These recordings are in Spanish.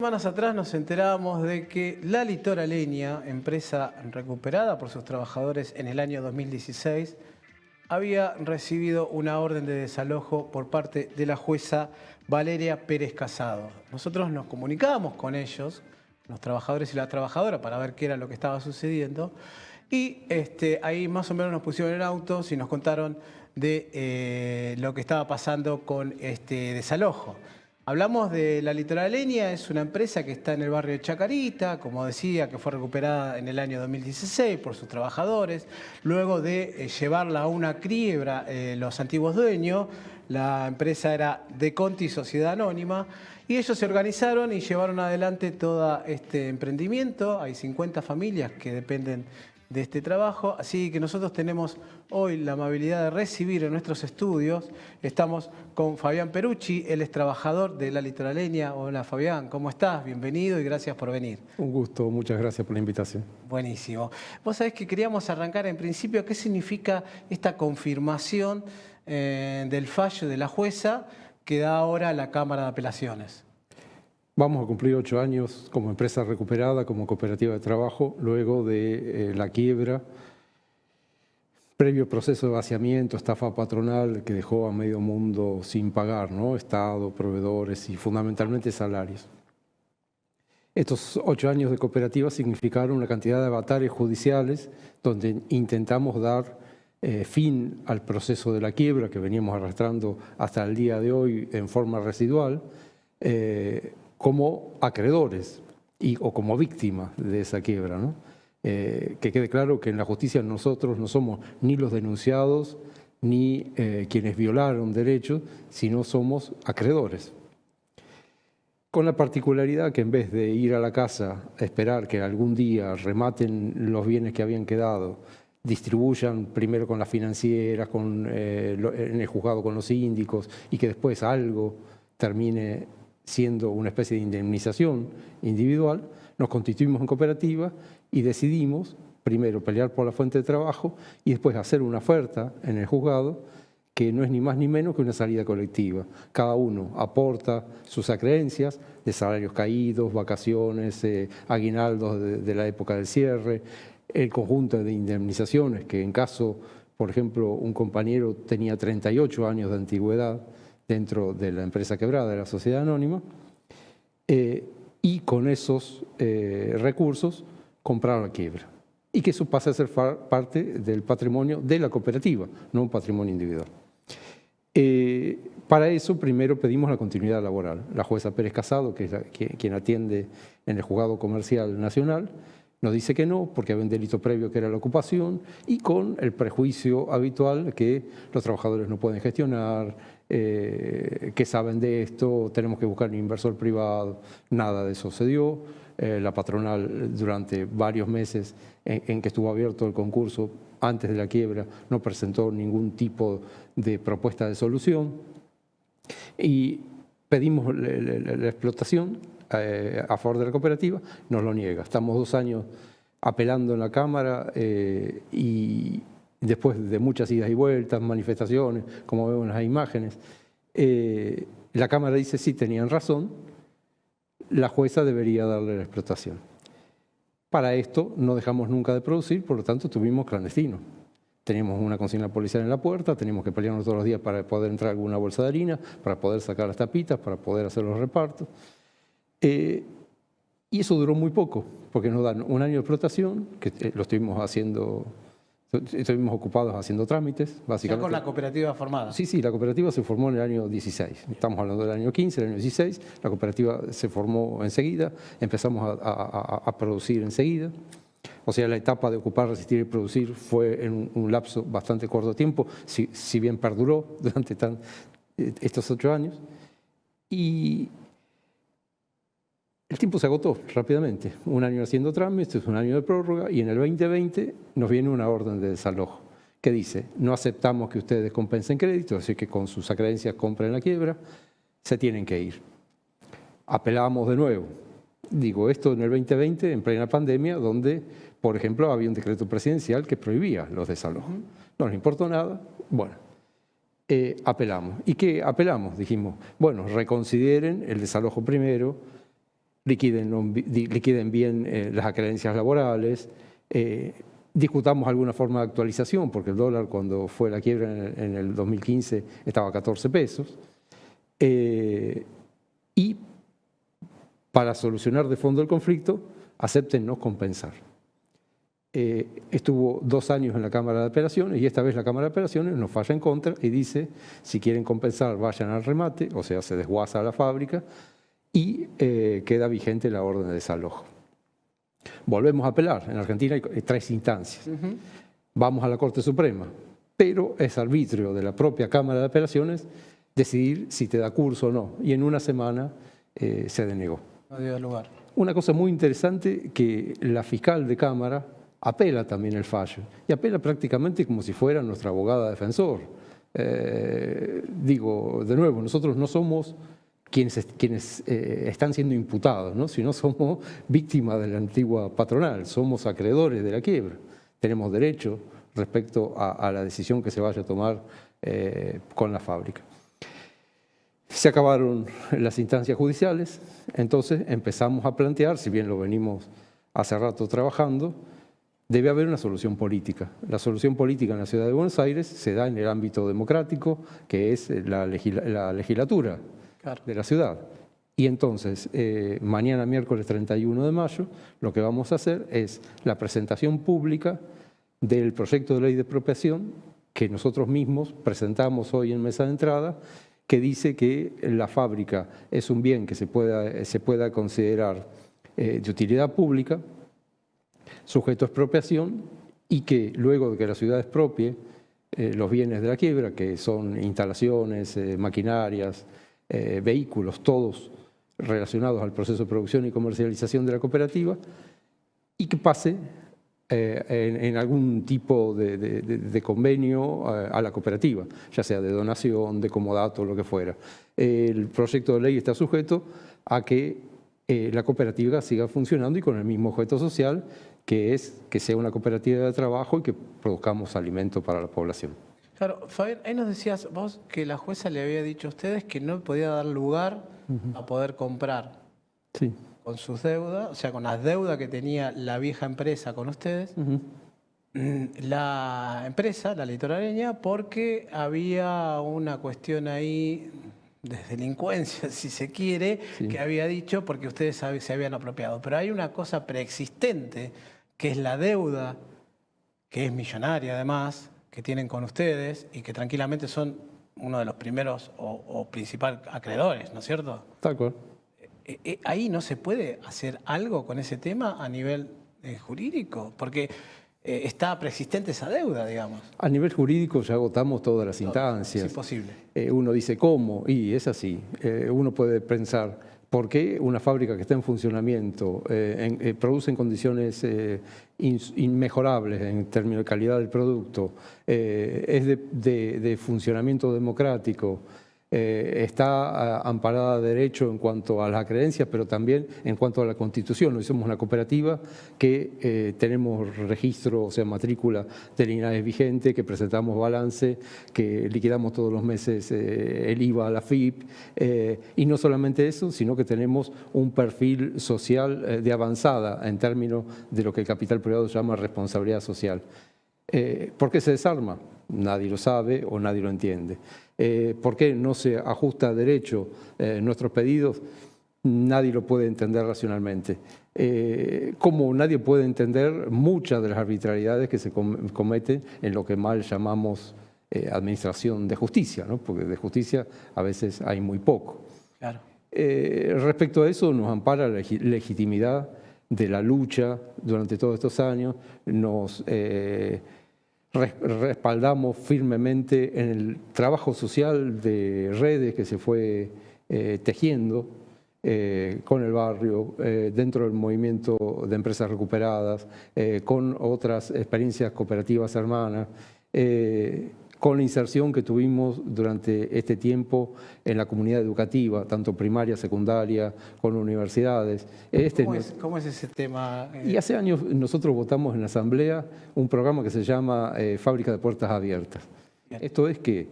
Semanas atrás nos enterábamos de que La Litoraleña, empresa recuperada por sus trabajadores en el año 2016, había recibido una orden de desalojo por parte de la jueza Valeria Pérez Casado. Nosotros nos comunicábamos con ellos, los trabajadores y la trabajadora, para ver qué era lo que estaba sucediendo. Y ahí más o menos nos pusieron en autos y nos contaron de lo que estaba pasando con este desalojo. Hablamos de La Litoraleña, es una empresa que está en el barrio de Chacarita, como decía, que fue recuperada en el año 2016 por sus trabajadores. Luego de llevarla a una quiebra los antiguos dueños, la empresa era De Conti Sociedad Anónima, y ellos se organizaron y llevaron adelante todo este emprendimiento. Hay 50 familias que dependen de este trabajo, así que nosotros tenemos hoy la amabilidad de recibir en nuestros estudios. Estamos con Fabián Perucci, él es trabajador de La Litoraleña. Hola Fabián, ¿cómo estás? Bienvenido y gracias por venir. Un gusto, muchas gracias por la invitación. Buenísimo. Vos sabés que queríamos arrancar en principio, ¿qué significa esta confirmación del fallo de la jueza que da ahora la Cámara de Apelaciones? Vamos a cumplir 8 años como empresa recuperada, como cooperativa de trabajo, luego de la quiebra, previo proceso de vaciamiento, estafa patronal que dejó a medio mundo sin pagar, ¿no? Estado, proveedores y fundamentalmente salarios. Estos 8 años de cooperativa significaron una cantidad de avatares judiciales donde intentamos dar fin al proceso de la quiebra que veníamos arrastrando hasta el día de hoy en forma residual, como acreedores o como víctimas de esa quiebra, ¿no? Que quede claro que en la justicia nosotros no somos ni los denunciados ni quienes violaron derechos, sino somos acreedores. Con la particularidad que en vez de ir a la casa a esperar que algún día rematen los bienes que habían quedado, distribuyan primero con las financieras, en el juzgado con los síndicos y que después algo termine siendo una especie de indemnización individual, nos constituimos en cooperativa y decidimos primero pelear por la fuente de trabajo y después hacer una oferta en el juzgado que no es ni más ni menos que una salida colectiva. Cada uno aporta sus acreencias de salarios caídos, vacaciones, aguinaldos de la época del cierre, el conjunto de indemnizaciones que en caso, por ejemplo, un compañero tenía 38 años de antigüedad dentro de la empresa quebrada, de la sociedad anónima, y con esos recursos comprar la quiebra. Y que eso pase a ser parte del patrimonio de la cooperativa, no un patrimonio individual. Para eso primero pedimos la continuidad laboral. La jueza Pérez Casado, que es quien atiende en el Juzgado Comercial Nacional, nos dice que no, porque había un delito previo que era la ocupación, y con el prejuicio habitual que los trabajadores no pueden gestionar, que saben de esto, tenemos que buscar un inversor privado. Nada de eso se dio. La patronal durante varios meses en que estuvo abierto el concurso antes de la quiebra no presentó ningún tipo de propuesta de solución y pedimos la explotación a favor de la cooperativa, nos lo niega. Estamos 2 años apelando en la Cámara y después de muchas idas y vueltas, manifestaciones, como vemos en las imágenes, la Cámara dice sí, tenían razón, la jueza debería darle la explotación. Para esto no dejamos nunca de producir, por lo tanto estuvimos clandestinos. Teníamos una consigna policial en la puerta, teníamos que pelearnos todos los días para poder entrar alguna bolsa de harina, para poder sacar las tapitas, para poder hacer los repartos. Y eso duró muy poco, porque nos dan 1 año de explotación, que lo estuvimos ocupados haciendo trámites, básicamente. Ya con la cooperativa formada. Sí, la cooperativa se formó en el año 16. Estamos hablando del año 15, el año 16. La cooperativa se formó enseguida, empezamos a producir enseguida. O sea, la etapa de ocupar, resistir y producir fue en un lapso bastante corto de tiempo, si bien perduró durante estos 8 años. Y el tiempo se agotó rápidamente. 1 año haciendo trámites, 1 año de prórroga, y en el 2020 nos viene una orden de desalojo que dice: no aceptamos que ustedes compensen créditos, así que con sus acreencias compren la quiebra, se tienen que ir. Apelamos de nuevo. Digo, esto en el 2020, en plena pandemia, donde, por ejemplo, había un decreto presidencial que prohibía los desalojos. No nos importó nada. Bueno, apelamos. ¿Y qué apelamos? Dijimos, bueno, reconsideren el desalojo primero, liquiden bien las acreencias laborales, discutamos alguna forma de actualización, porque el dólar cuando fue la quiebra en el 2015 estaba a 14 pesos, y para solucionar de fondo el conflicto, acéptennos compensar. Estuvo 2 años en la Cámara de Apelaciones y esta vez la Cámara de Apelaciones nos falla en contra y dice, si quieren compensar, vayan al remate, o sea, se desguaza la fábrica y queda vigente la orden de desalojo. Volvemos a apelar. En Argentina hay 3 instancias. Vamos a la Corte Suprema, pero es arbitrio de la propia Cámara de Apelaciones decidir si te da curso o no. Y en una semana se denegó. No dio lugar. Una cosa muy interesante, que la fiscal de Cámara apela también el fallo, y apela prácticamente como si fuera nuestra abogada defensor. Digo, de nuevo, nosotros no somos quienes están siendo imputados, ¿no? Sino somos víctimas de la antigua patronal, somos acreedores de la quiebra. Tenemos derecho respecto a la decisión que se vaya a tomar con la fábrica. Se acabaron las instancias judiciales, entonces empezamos a plantear, si bien lo venimos hace rato trabajando, debe haber una solución política. La solución política en la ciudad de Buenos Aires se da en el ámbito democrático, que es la legislatura de la ciudad. Y entonces, mañana miércoles 31 de mayo, lo que vamos a hacer es la presentación pública del proyecto de ley de expropiación que nosotros mismos presentamos hoy en mesa de entrada, que dice que la fábrica es un bien que se pueda considerar de utilidad pública, sujeto a expropiación, y que luego de que la ciudad expropie los bienes de la quiebra, que son instalaciones, maquinarias, vehículos, todos relacionados al proceso de producción y comercialización de la cooperativa, y que pase en algún tipo de convenio a la cooperativa, ya sea de donación, de comodato, lo que fuera. El proyecto de ley está sujeto a que la cooperativa siga funcionando y con el mismo objeto social, que es que sea una cooperativa de trabajo y que produzcamos alimento para la población. Claro, Fabián, ahí nos decías vos que la jueza le había dicho a ustedes que no podía dar lugar a poder comprar con sus deudas, o sea, con las deudas que tenía la vieja empresa con ustedes, la empresa, la litoraleña, porque había una cuestión ahí de delincuencia, si se quiere, que había dicho porque ustedes se habían apropiado. Pero hay una cosa preexistente, que es la deuda, que es millonaria además, que tienen con ustedes y que tranquilamente son uno de los primeros o principales acreedores, ¿no es cierto? Tal cual. ¿Ahí no se puede hacer algo con ese tema a nivel jurídico? Porque está preexistente esa deuda, digamos. A nivel jurídico ya agotamos todas las instancias. Es imposible. Uno dice, ¿cómo? Y es así. Uno puede pensar, ¿por qué una fábrica que está en funcionamiento produce en condiciones inmejorables en términos de calidad del producto, es de funcionamiento democrático, está amparada de derecho en cuanto a las creencias, pero también en cuanto a la Constitución? Hoy somos una cooperativa que tenemos registro, o sea, matrícula del INAES vigente, que presentamos balance, que liquidamos todos los meses el IVA a la FIP, y no solamente eso, sino que tenemos un perfil social de avanzada en términos de lo que el capital privado llama responsabilidad social. ¿Por qué se desarma? Nadie lo sabe o nadie lo entiende. ¿Por qué no se ajusta a derecho nuestros pedidos? Nadie lo puede entender racionalmente. Como nadie puede entender muchas de las arbitrariedades que se cometen en lo que mal llamamos administración de justicia, ¿no? Porque de justicia a veces hay muy poco. Claro. Respecto a eso nos ampara la legitimidad de la lucha durante todos estos años, nos respaldamos firmemente en el trabajo social de redes que se fue tejiendo con el barrio, dentro del movimiento de empresas recuperadas, con otras experiencias cooperativas hermanas, con la inserción que tuvimos durante este tiempo en la comunidad educativa, tanto primaria, secundaria, con universidades. ¿Cómo es ese tema? Y hace años nosotros votamos en la Asamblea un programa que se llama Fábrica de Puertas Abiertas. Bien. Esto es que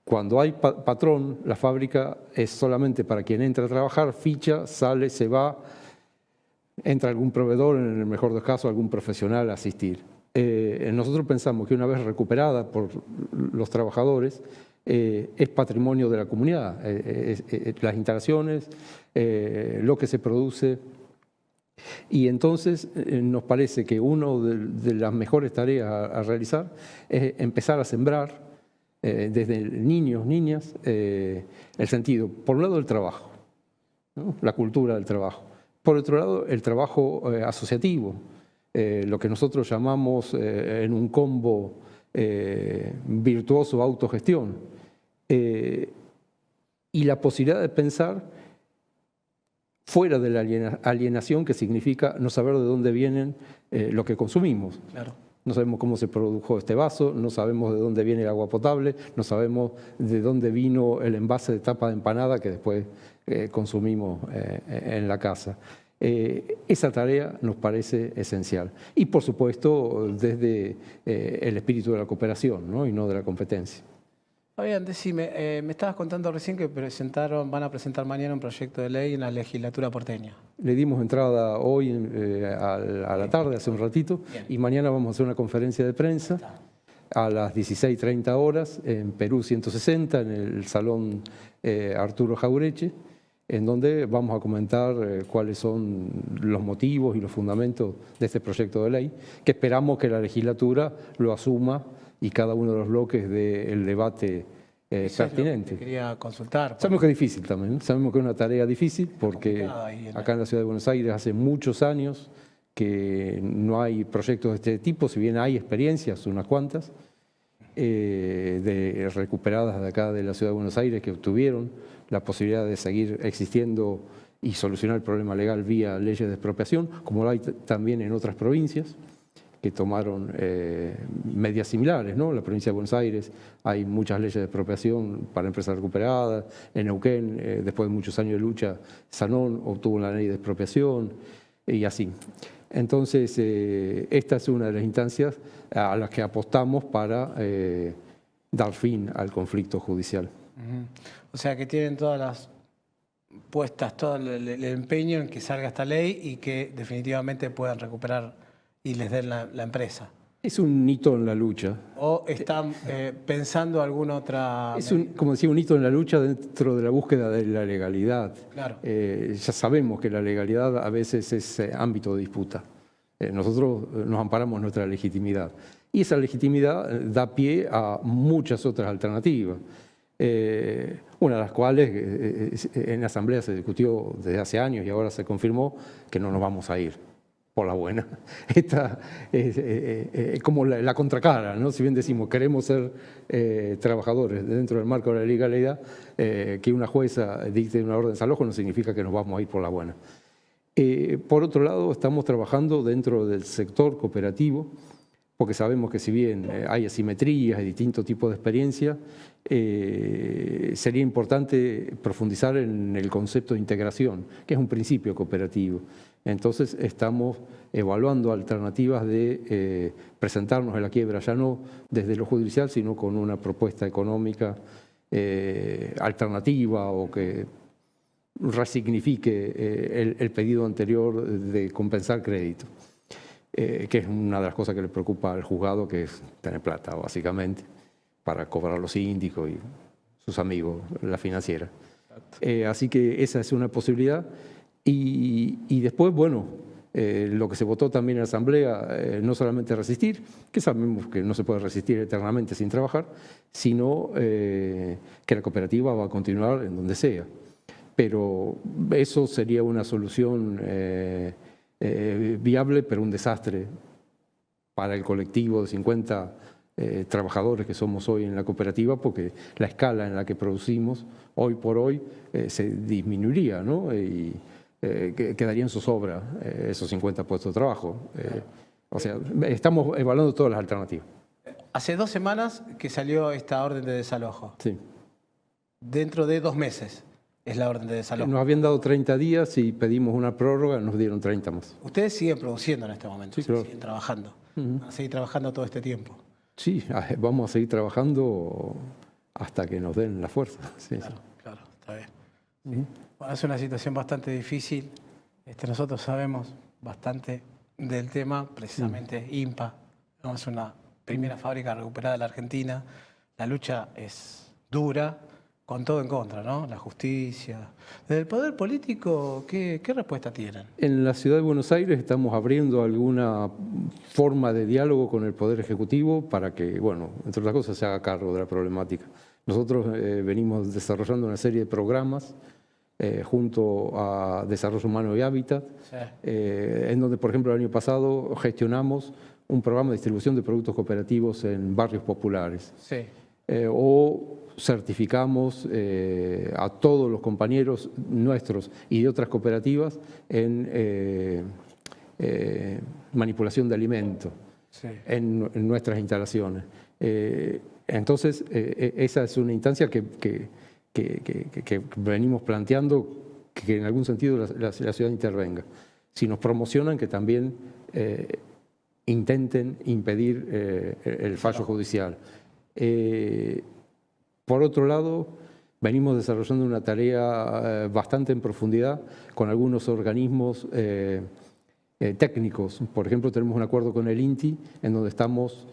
cuando hay patrón, la fábrica es solamente para quien entra a trabajar, ficha, sale, se va, entra algún proveedor, en el mejor de los casos algún profesional a asistir. Nosotros pensamos que una vez recuperada por los trabajadores, es patrimonio de la comunidad, las instalaciones, lo que se produce. Y entonces nos parece que una de las mejores tareas a realizar es empezar a sembrar desde niños, niñas, el sentido, por un lado, del trabajo, ¿no? La cultura del trabajo. Por otro lado, el trabajo asociativo, lo que nosotros llamamos en un combo virtuoso autogestión, y la posibilidad de pensar fuera de la alienación, que significa no saber de dónde vienen lo que consumimos. Claro. No sabemos cómo se produjo este vaso, no sabemos de dónde viene el agua potable, no sabemos de dónde vino el envase de tapa de empanada que después consumimos en la casa. Esa tarea nos parece esencial. Y, por supuesto, desde el espíritu de la cooperación, ¿no? Y no de la competencia. Fabián, decime, me estabas contando recién que van a presentar mañana un proyecto de ley en la legislatura porteña. Le dimos entrada hoy a la tarde, hace un ratito, bien. Y mañana vamos a hacer una conferencia de prensa a las 16:30 horas en Perú 160, en el Salón Arturo Jaureche, en donde vamos a comentar cuáles son los motivos y los fundamentos de este proyecto de ley, que esperamos que la legislatura lo asuma y cada uno de los bloques del debate pertinente. Es quería consultar. Sabemos que es difícil también, sabemos que es una tarea difícil porque acá en la Ciudad de Buenos Aires hace muchos años que no hay proyectos de este tipo, si bien hay experiencias, unas cuantas, recuperadas de acá de la Ciudad de Buenos Aires que obtuvieron la posibilidad de seguir existiendo y solucionar el problema legal vía leyes de expropiación, como lo hay también en otras provincias que tomaron medidas similares, ¿no? En la provincia de Buenos Aires hay muchas leyes de expropiación para empresas recuperadas. En Neuquén, después de muchos años de lucha, Sanón obtuvo la ley de expropiación y así. Entonces, esta es una de las instancias a las que apostamos para dar fin al conflicto judicial. O sea que tienen todas las puestas, todo el empeño en que salga esta ley y que definitivamente puedan recuperar y les den la empresa. Es un hito en la lucha. ¿O están pensando alguna otra...? Es como decía, un hito en la lucha dentro de la búsqueda de la legalidad. Claro. Ya sabemos que la legalidad a veces es ámbito de disputa. Nosotros nos amparamos en nuestra legitimidad. Y esa legitimidad da pie a muchas otras alternativas. Una de las cuales en la Asamblea se discutió desde hace años y ahora se confirmó que no nos vamos a ir por la buena. Esta es como la contracara, ¿no? Si bien decimos queremos ser trabajadores dentro del marco de la legalidad, que una jueza dicte una orden de desalojo no significa que nos vamos a ir por la buena. Por otro lado, estamos trabajando dentro del sector cooperativo, porque sabemos que si bien hay asimetrías y distintos tipos de experiencia, sería importante profundizar en el concepto de integración, que es un principio cooperativo. Entonces estamos evaluando alternativas de presentarnos en la quiebra, ya no desde lo judicial, sino con una propuesta económica alternativa o que resignifique el pedido anterior de compensar crédito, que es una de las cosas que le preocupa al juzgado, que es tener plata, básicamente, para cobrar los síndicos y sus amigos, la financiera. Así que esa es una posibilidad. Y después, bueno, lo que se votó también en la Asamblea, no solamente resistir, que sabemos que no se puede resistir eternamente sin trabajar, sino que la cooperativa va a continuar en donde sea. Pero eso sería una solución viable, pero un desastre para el colectivo de 50 trabajadores que somos hoy en la cooperativa, porque la escala en la que producimos hoy por hoy se disminuiría, ¿no? Y quedarían en zozobra esos 50 puestos de trabajo. O sea, estamos evaluando todas las alternativas. Hace 2 semanas que salió esta orden de desalojo. Sí. Dentro de 2 meses es la orden de desalojo. Nos habían dado 30 días y pedimos una prórroga, nos dieron 30 más. Ustedes siguen produciendo en este momento, sí, claro. Siguen trabajando. Van a seguir trabajando todo este tiempo. Sí, vamos a seguir trabajando hasta que nos den la fuerza. Sí, claro, está bien. Bueno, es una situación bastante difícil. Nosotros sabemos bastante del tema, precisamente INPA, ¿no? Es una primera fábrica recuperada de la Argentina. La lucha es dura, con todo en contra, ¿no? La justicia. Desde el poder político, ¿qué respuesta tienen? En la ciudad de Buenos Aires estamos abriendo alguna forma de diálogo con el Poder Ejecutivo para que, bueno, entre otras cosas, se haga cargo de la problemática. Nosotros venimos desarrollando una serie de programas junto a Desarrollo Humano y Hábitat, Sí. en donde, por ejemplo, el año pasado gestionamos un programa de distribución de productos cooperativos en barrios populares. Sí. O certificamos a todos los compañeros nuestros y de otras cooperativas en manipulación de alimentos Sí. en nuestras instalaciones. Entonces, esa es una instancia que venimos planteando que en algún sentido la ciudad intervenga. Si nos promocionan, que también intenten impedir el fallo judicial. Por otro lado, venimos desarrollando una tarea bastante en profundidad con algunos organismos técnicos. Por ejemplo, tenemos un acuerdo con el INTI en donde estamos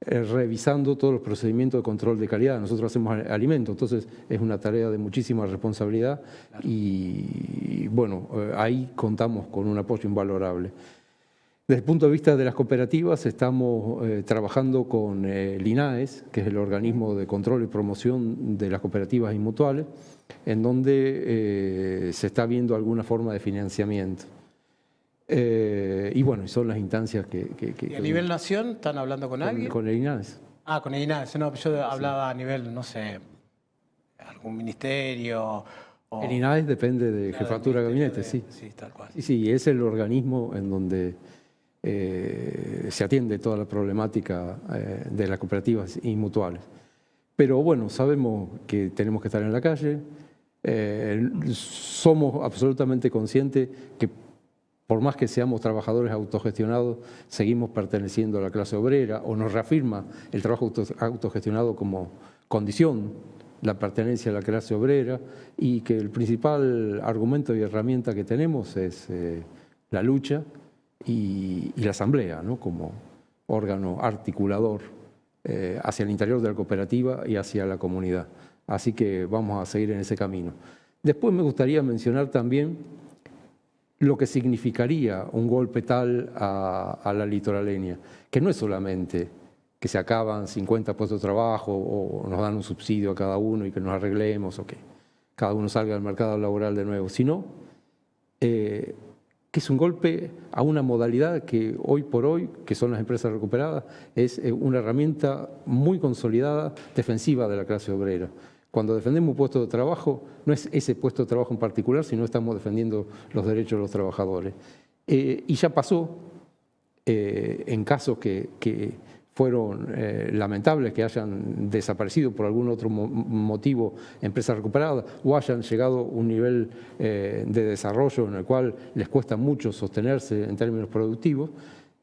revisando todos los procedimientos de control de calidad. Nosotros hacemos alimentos, entonces es una tarea de muchísima responsabilidad. Claro. Y bueno, ahí contamos con un apoyo invalorable. Desde el punto de vista de las cooperativas, estamos trabajando con el INAES, que es el organismo de control y promoción de las cooperativas y mutuales, en donde se está viendo alguna forma de financiamiento. Y bueno, son las instancias que ¿Y a nivel nación están hablando con alguien? Con el INAES. Ah, con el INAES. No, yo hablaba a nivel, no sé, algún ministerio. O... El INAES depende de jefatura de gabinete, sí. Sí, tal cual. Sí, es el organismo en donde se atiende toda la problemática de las cooperativas y mutuales. Pero bueno, sabemos que tenemos que estar en la calle, somos absolutamente conscientes que por más que seamos trabajadores autogestionados, seguimos perteneciendo a la clase obrera, o nos reafirma el trabajo autogestionado como condición, la pertenencia a la clase obrera, y que el principal argumento y herramienta que tenemos es la lucha y la asamblea, ¿no? Como órgano articulador hacia el interior de la cooperativa y hacia la comunidad. Así que vamos a seguir en ese camino. Después me gustaría mencionar también lo que significaría un golpe tal a la litoraleña, que no es solamente que se acaban 50 puestos de trabajo o nos dan un subsidio a cada uno y que nos arreglemos o que cada uno salga al mercado laboral de nuevo, sino que es un golpe a una modalidad que hoy por hoy, que son las empresas recuperadas, es una herramienta muy consolidada, defensiva de la clase obrera. Cuando defendemos un puesto de trabajo, no es ese puesto de trabajo en particular, sino estamos defendiendo los derechos de los trabajadores. Y ya pasó en casos que fueron lamentables, que hayan desaparecido por algún otro motivo empresas recuperadas o hayan llegado a un nivel de desarrollo en el cual les cuesta mucho sostenerse en términos productivos,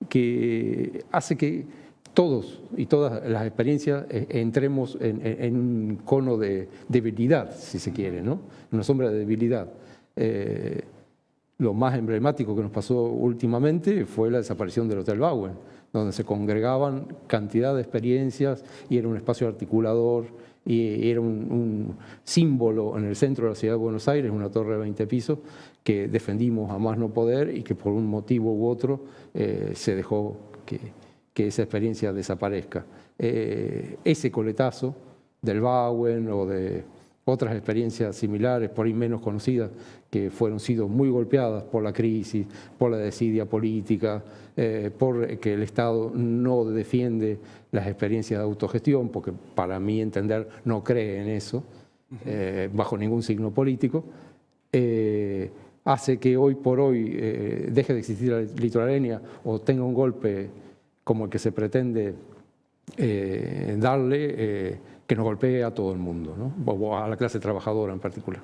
que hace que todos y todas las experiencias entremos en un cono de debilidad, si se quiere, ¿no? Una sombra de debilidad. Lo más emblemático que nos pasó últimamente fue la desaparición del Hotel Bauen, donde se congregaban cantidad de experiencias y era un espacio articulador y era un símbolo en el centro de la ciudad de Buenos Aires, una torre de 20 pisos, que defendimos a más no poder y que por un motivo u otro se dejó que esa experiencia desaparezca. Ese coletazo del Bauen o de otras experiencias similares, por ahí menos conocidas, que fueron sido muy golpeadas por la crisis, por la desidia política, por que el Estado no defiende las experiencias de autogestión, porque para mí entender no cree en eso, bajo ningún signo político, hace que hoy por hoy deje de existir la litoraleña o tenga un golpe como el que se pretende darle, que nos golpee a todo el mundo, ¿no? O a la clase trabajadora en particular.